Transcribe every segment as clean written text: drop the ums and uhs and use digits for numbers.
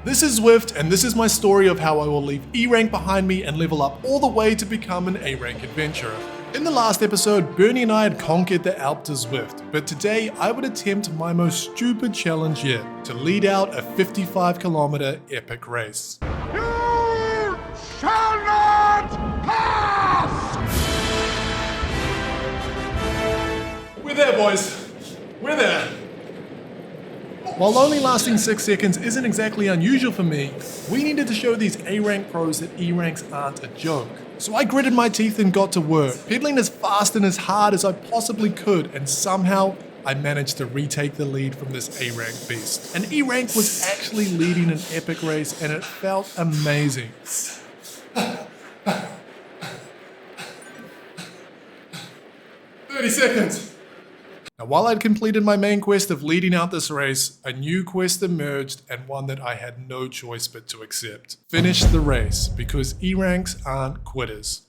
This is Zwift, and this is my story of how I will leave E rank behind me and level up all the way to become an A rank adventurer. In the last episode, Bernie and I had conquered the Alp to Zwift, but today I would attempt my most stupid challenge yet, to lead out a 55-kilometer epic race. You shall not pass! We're there, boys. We're there. While only lasting 6 seconds isn't exactly unusual for me, we needed to show these A-rank pros that E-ranks aren't a joke. So I gritted my teeth and got to work, pedaling as fast and as hard as I possibly could, and somehow I managed to retake the lead from this A-rank beast. And E-rank was actually leading an epic race, and it felt amazing. 30 seconds. Now, while I'd completed my main quest of leading out this race, a new quest emerged, and one that I had no choice but to accept. Finish the race, because E-ranks aren't quitters.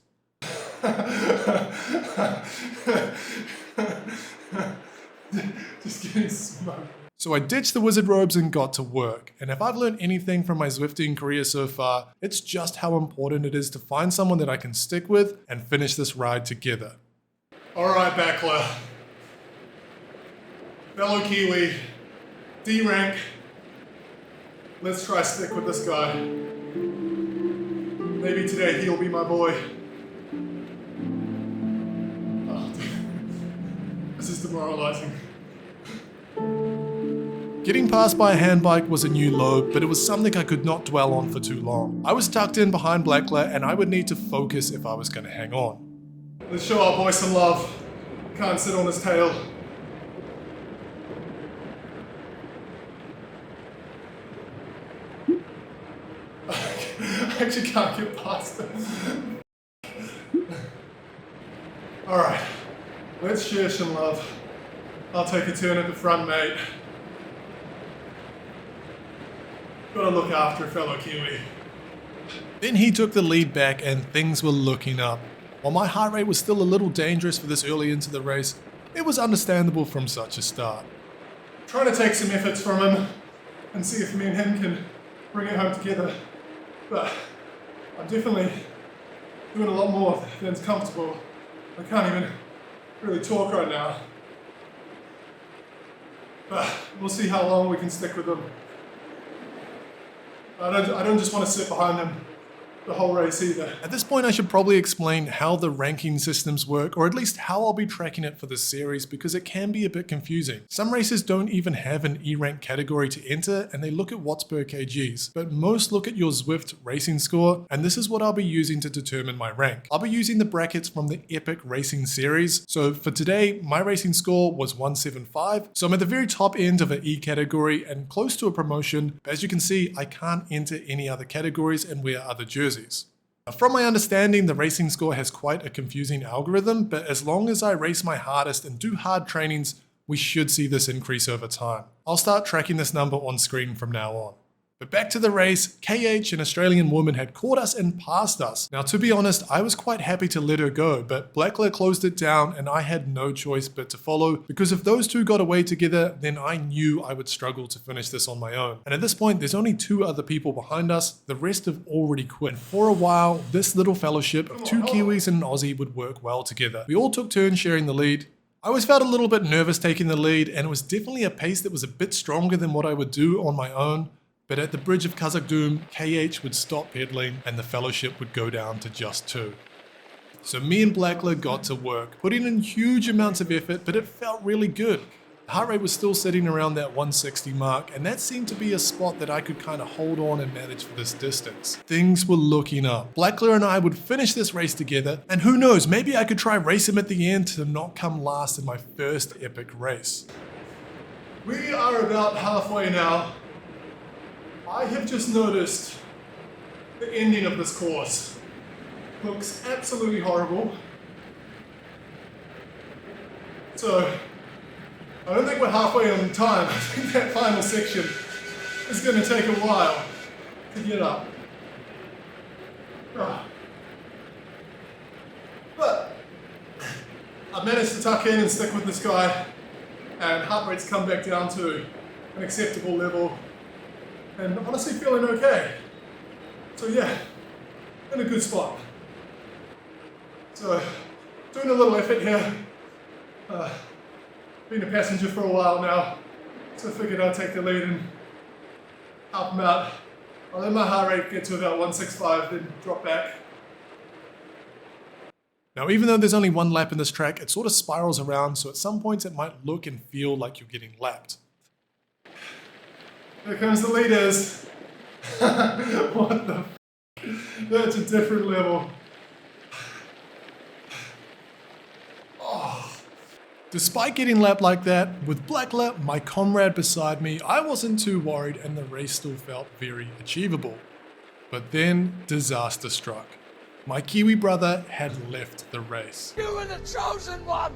Just getting smoked. So I ditched the wizard robes and got to work, and if I've learned anything from my Zwifting career so far, it's just how important it is to find someone that I can stick with and finish this ride together. Alright, Backler. Fellow Kiwi, D rank, let's try stick with this guy. Maybe today he'll be my boy. Oh, this is demoralizing. Getting passed by a handbike was a new low, but it was something I could not dwell on for too long. I was tucked in behind Blackler and I would need to focus if I was going to hang on. Let's show our boy some love. Can't sit on his tail. I actually can't get past it. Alright, let's share some love. I'll take a turn at the front, mate. Gotta look after a fellow Kiwi. Then he took the lead back and things were looking up. While my heart rate was still a little dangerous for this early into the race, it was understandable from such a start. Trying to take some efforts from him and see if me and him can bring it home together. But I'm definitely doing a lot more than's comfortable. I can't even really talk right now. But we'll see how long we can stick with them. I don't just want to sit behind them the whole race either. At this point I should probably explain how the ranking systems work, or at least how I'll be tracking it for this series, because it can be a bit confusing. Some races don't even have an E-rank category to enter and they look at watts per kgs, but most look at your Zwift racing score, and this is what I'll be using to determine my rank. I'll be using the brackets from the Epic Racing series, so for today my racing score was 175, so I'm at the very top end of an E category and close to a promotion, but as you can see I can't enter any other categories and wear other jerseys. From my understanding, the racing score has quite a confusing algorithm, but as long as I race my hardest and do hard trainings, we should see this increase over time. I'll start tracking this number on screen from now on. But back to the race, KH, an Australian woman, had caught us and passed us. Now to be honest, I was quite happy to let her go, but Blackler closed it down and I had no choice but to follow, because if those two got away together, then I knew I would struggle to finish this on my own. And at this point, there's only 2 other people behind us, the rest have already quit. And for a while, this little fellowship of 2 Kiwis and an Aussie would work well together. We all took turns sharing the lead. I always felt a little bit nervous taking the lead, and it was definitely a pace that was a bit stronger than what I would do on my own. But at the bridge of Khazad-dûm, KH would stop pedaling and the fellowship would go down to just 2. So me and Blackler got to work, putting in huge amounts of effort, but it felt really good. The heart rate was still sitting around that 160 mark, and that seemed to be a spot that I could kind of hold on and manage for this distance. Things were looking up. Blackler and I would finish this race together, and who knows, maybe I could try race him at the end to not come last in my first epic race. We are about halfway now. I have just noticed the ending of this course looks absolutely horrible. So, I don't think we're halfway on time. I think that final section is going to take a while to get up. But I managed to tuck in and stick with this guy, and heart rate's come back down to an acceptable level. and honestly feeling okay. So yeah, in a good spot. So, doing a little effort here. Been a passenger for a while now, so I figured I'd take the lead and help them out. I'll let my heart rate get to about 165, then drop back. Now, even though there's only one lap in this track, it sort of spirals around, so at some points it might look and feel like you're getting lapped. Here comes the leaders. What the f***? That's a different level. Oh. Despite getting lapped like that, with Black Lap, my comrade beside me, I wasn't too worried and the race still felt very achievable. But then, disaster struck. My Kiwi brother had left the race. You were the chosen one!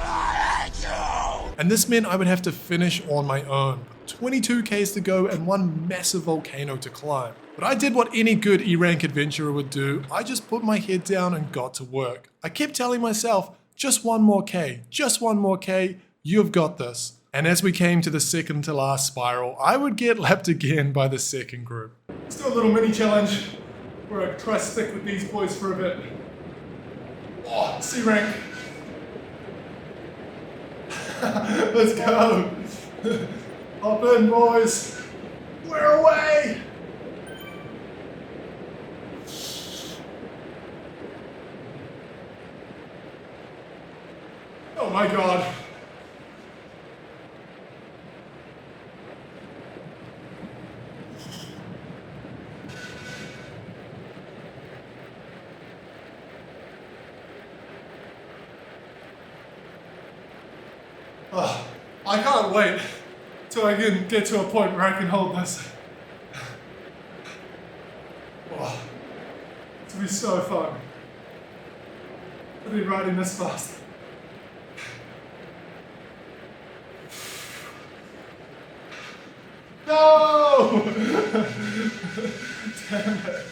I hate you! And this meant I would have to finish on my own. 22 Ks to go and one massive volcano to climb. But I did what any good E-rank adventurer would do. I just put my head down and got to work. I kept telling myself, just one more K, just one more K, you've got this. And as we came to the second to last spiral, I would get lapped again by the second group. Still a little mini challenge where I try to stick with these boys for a bit. Oh, C rank. Let's go. Hop in, boys. We're away. Oh my God. Oh, I can't wait till I can get to a point where I can hold this. Oh, it'll be so fun. I've been riding this fast. No! Damn it.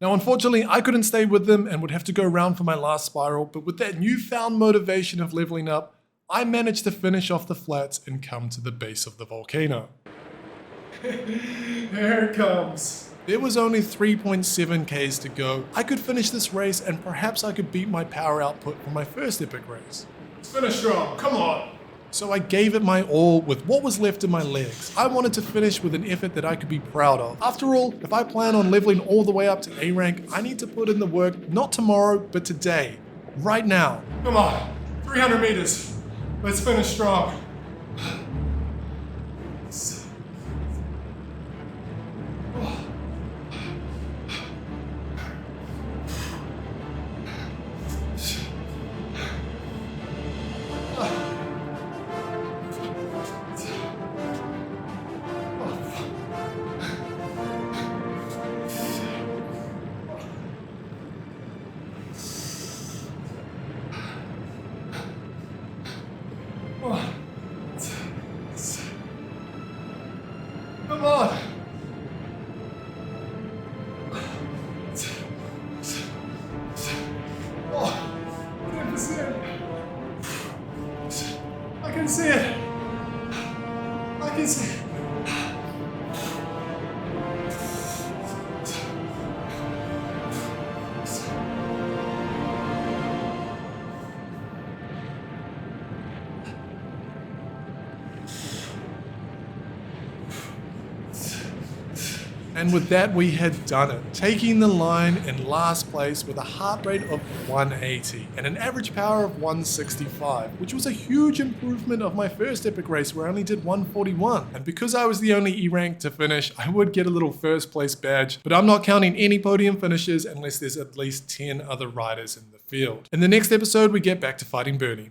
Now, unfortunately, I couldn't stay with them and would have to go around for my last spiral, but with that newfound motivation of leveling up, I managed to finish off the flats and come to the base of the volcano. Here it comes. There was only 3.7 Ks to go. I could finish this race and perhaps I could beat my power output from my first epic race. Let's finish strong, come on. So I gave it my all with what was left in my legs. I wanted to finish with an effort that I could be proud of. After all, if I plan on leveling all the way up to A rank, I need to put in the work not tomorrow, but today. Right now. Come on, 300 meters. Let's finish strong. Come on! Oh, 10%. I can see it. I can see it. And with that, we had done it, taking the line in last place with a heart rate of 180 and an average power of 165, which was a huge improvement of my first epic race where I only did 141. And because I was the only E rank to finish, I would get a little first place badge, but I'm not counting any podium finishes unless there's at least 10 other riders in the field. In the next episode, we get back to fighting Bernie.